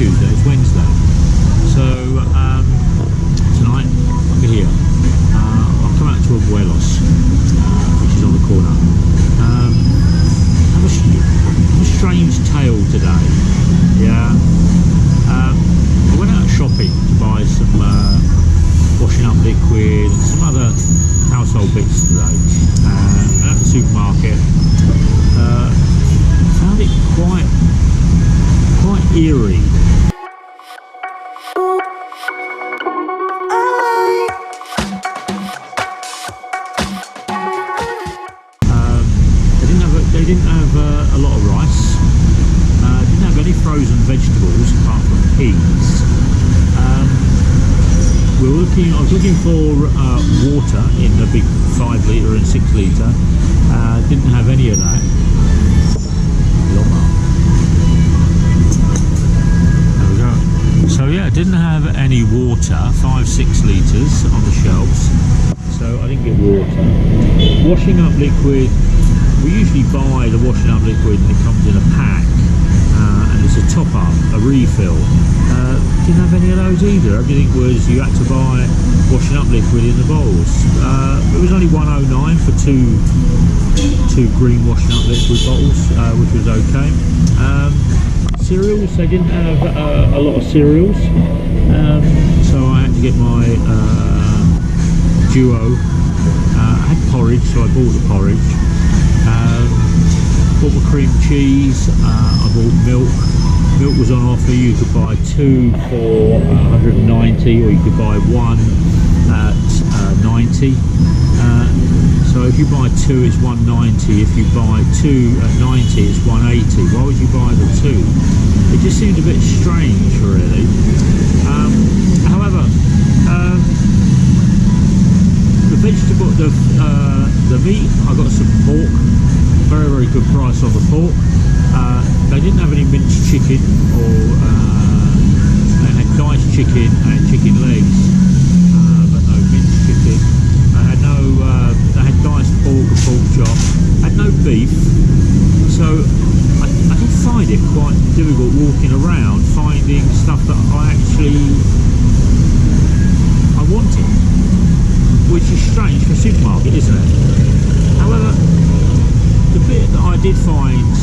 Tuesday, it's Wednesday. So tonight I'll be here. I'll come out to Abuelos, which is on the corner. Have a strange tale today. Yeah. I went out shopping to buy some washing up liquid and some other household bits today. At the supermarket, found it quite eerie. They didn't have a lot of rice. Didn't have any frozen vegetables apart from peas. I was looking for water in the big 5 litre and 6 litre. Didn't have any of that. There we go. So yeah, didn't have any water, 5-6 litres on the shelves. So I didn't get water. Washing up liquid. We usually buy the washing up liquid and it comes in a pack, and it's a top up, a refill. Didn't have any of those either. Everything was, you had to buy washing up liquid in the bowls. It was only £1.09 for two green washing up liquid bottles, which was okay. Cereals, they didn't have a lot of cereals, so I had to get my duo. I had porridge, so I bought the porridge. Bought my cream cheese. I bought milk. Milk was on offer. You could buy 2 for 190, or you could buy 1 at 90. So if you buy 2, it's 190. If you buy 2 at 90, it's 180. Why would you buy the 2? It just seemed a bit strange, really. However, the vegetable, the meat, I got some pork. Very, very good price on the pork. They didn't have any minced chicken, or they had diced chicken and chicken legs, but no minced chicken. They had diced pork and pork chop. Had no beef, so I did find it quite difficult walking around finding stuff that I wanted, which is strange for a supermarket, isn't it? However, the bit that I did find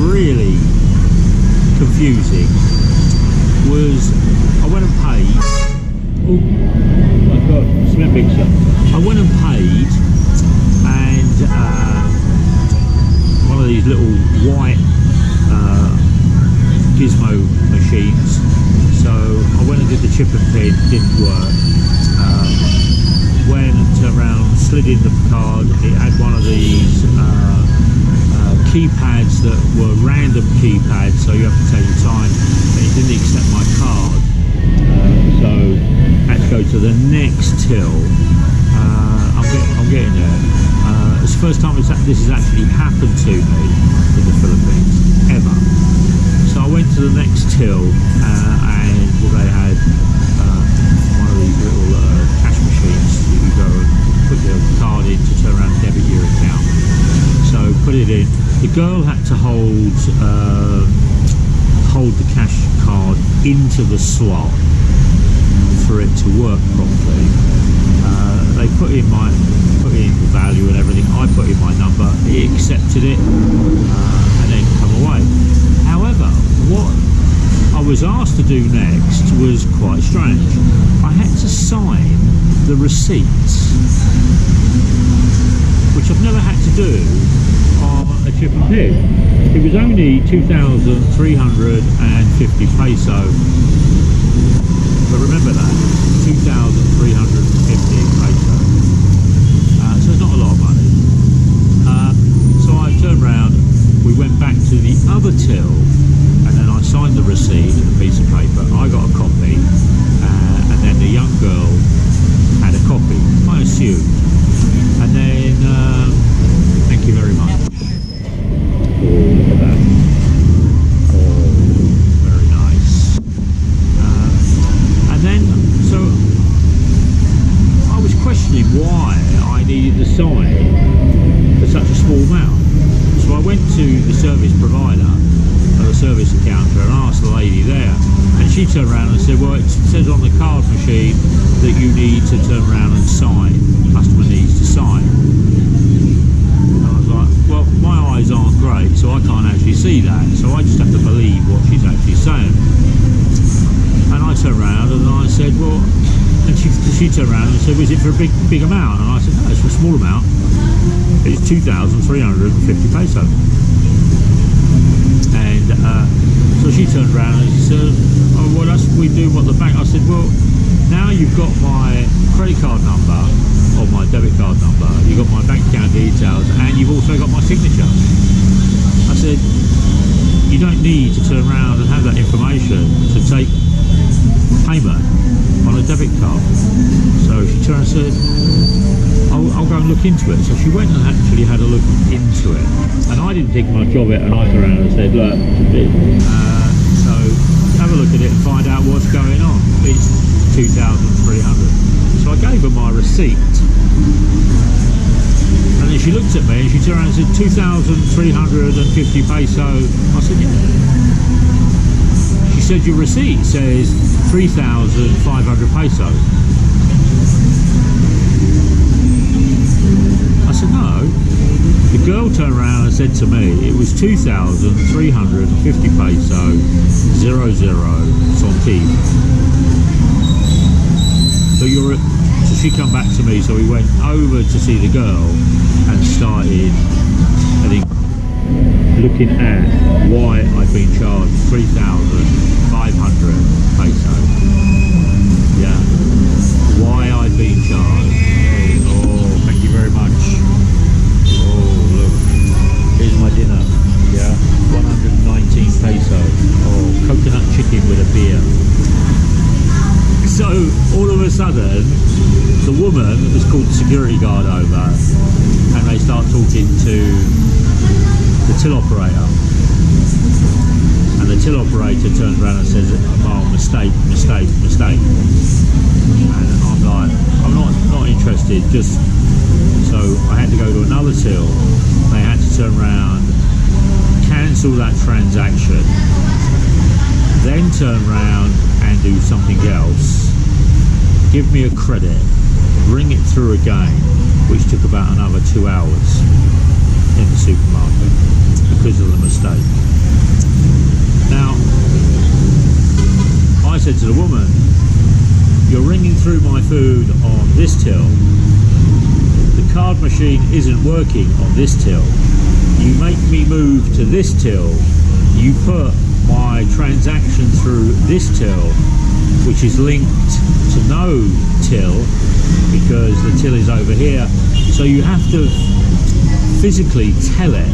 really confusing was I went and paid. Oh my god, cement mixer. I went and paid, and one of these little white gizmo machines. So I went and did the chip and pin, didn't work. Went and turned around, slid in the card. It had one of these keypads that were random keypads, so you have to take your time. It didn't accept my card, so I had to go to the next till. I'm getting there. It's the first time this has actually happened to me in the Philippines, ever. So I went to the next till, and they had one of these little cash machines. You could go and put your card in to turn around and debit your account. So put it in. The girl had to hold the cash card into the slot for it to work properly. They put in the value and everything. I put in my number. He accepted it, and then come away. However, what I was asked to do next was quite strange. I had to sign the receipts, which I've never had to do on a chip and pin. It was only 2,350 peso, but remember that, 2,350 peso. So it's not a lot of money. So I turned around, we went back to the other till, and then I signed the receipt and a piece of paper. I got a copy, and then the young girl had a copy, I assumed. And then, thank you very much. Oh, look at that. Oh, very nice. And then, so I was questioning why I needed to sign for such a small amount. So I went to the service provider, or the service the counter and asked the lady there, and she turned around and said, well, it says on the card machine that you need to turn around and sign. Customer needs to sign. And I was like, well, my eyes aren't great, so I can't actually see that, so I just have to believe what she's actually saying. And I turned around and I said, well, and she turned around and said, was it for a big amount? And I said, no, it's for a small amount. It's 2,350 peso. And so she turned around and she said, oh, well, that's we do what the bank. I said, well, now you've got my credit card number or my debit card number, you've got my bank account details, and you've also got my signature. I said, you don't need to turn around and have that information to take payment on a debit card. So she turned and said, I'll go and look into it. So she went and actually had a look into it, and I didn't think much of it, and I turned around and said, look, so have a look at it and find out what's going on. It's 2,300. So I gave her my receipt, and then she looked at me and she turned around and said, 2,350 peso. I said, yeah. She said, your receipt says 3,500 pesos. I said, no. The girl turned around and said to me, it was 2,350 peso, 00 centimes. So she come back to me, so we went over to see the girl and started, I think, looking at why I've been charged 3,500 peso. Yeah. Why I've been charged. Oh, thank you very much. Oh, look. Here's my dinner. Yeah. 119 peso. Oh, coconut chicken with a beer. So, all of a sudden, the woman was called the security guard over, and they start talking to the till operator. And the till operator turns around and says, oh, mistake. And I'm like, I'm not interested, just, so I had to go to another till. They had to turn around, cancel that transaction, then turn around and do something else, give me a credit, bring it through again, which took about another 2 hours in the supermarket because of the mistake. Now, I said to the woman, you're ringing through my food on this till, the card machine isn't working on this till, you make me move to this till, you put my transaction through this till, which is linked to no till because the till is over here, so you have to physically tell it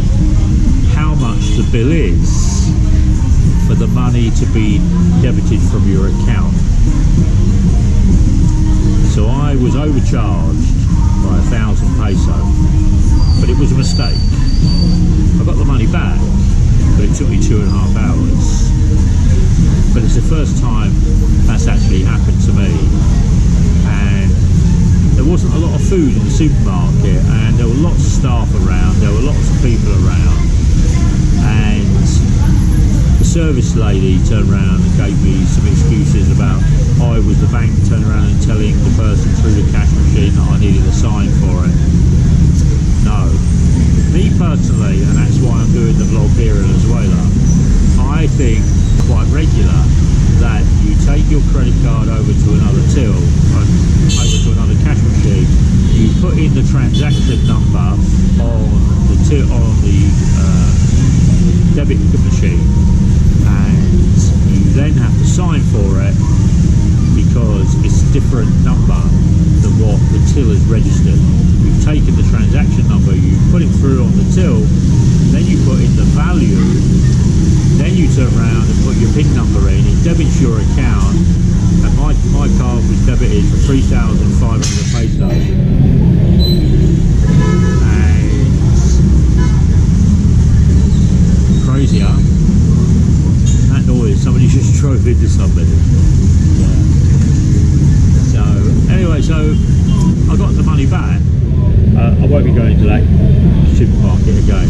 how much the bill is for the money to be debited from your account. So I was overcharged by 1,000 peso, but it was a mistake. I got the money back, but it took me 2.5 hours. But it's the first time that's actually happened to me, and there wasn't a lot of food in the supermarket, and there were lots of staff around, there were lots of people around, and the service lady turned around and gave me some excuses about I was the bank turning around and telling the person through the cash machine that I needed a sign for it. No. Me personally, and that's why I'm doing the vlog here in Venezuela, I think quite regular that you take your credit card over to another till, over to another cash machine, you put in the transaction number on the debit machine, and you then have to sign for it because it's a different number than what the till is registered. You've taken the transaction number, you put it through on the till, then you put in the value, then you turn around and put your PIN number in, it debits your account, and my card was debited for 3,500 pesos. And crazy, huh? That noise, somebody just drove into somebody. Yeah. So, anyway, so I got the money back. I won't be going to that supermarket again.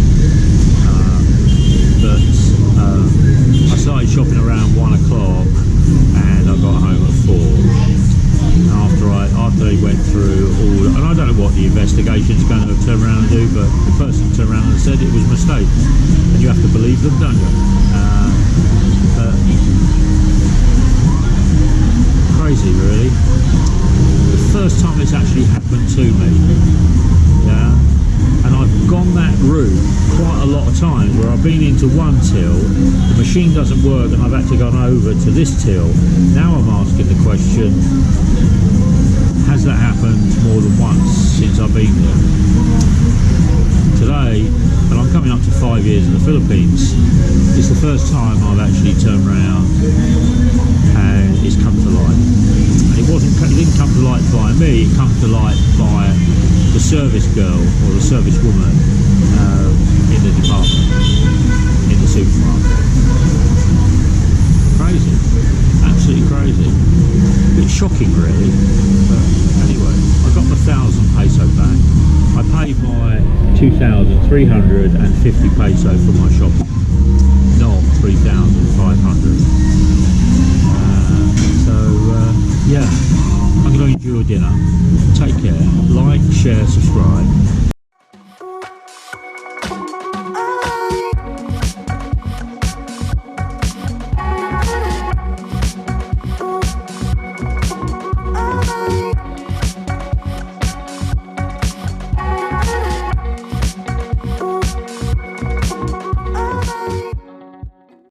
But I started shopping around 1 o'clock and I got home at 4. And after they went through all, and I don't know what the investigation's going to turn around and do, but the person turned around and said it was a mistake, and you have to believe them, don't you? But crazy, really. The first time it's actually happened to me, yeah. And I've gone that route quite a lot of times where I've been into one till, the machine doesn't work, and I've had to go over to this till. Now I'm asking the question, has that happened more than once since I've been there? Today, and I'm coming up to 5 years in the Philippines, it's the first time I've actually turned around and it's come to light. And it didn't come to light by me, it came to light by the service girl or the service woman in the department, in the supermarket. Crazy, absolutely crazy. A bit shocking, really. But anyway, I got my 1,000 peso back. I paid my 2,350 peso for my shopping, not 3,500. Yeah, I'm going to enjoy dinner. Take care, like, share, subscribe.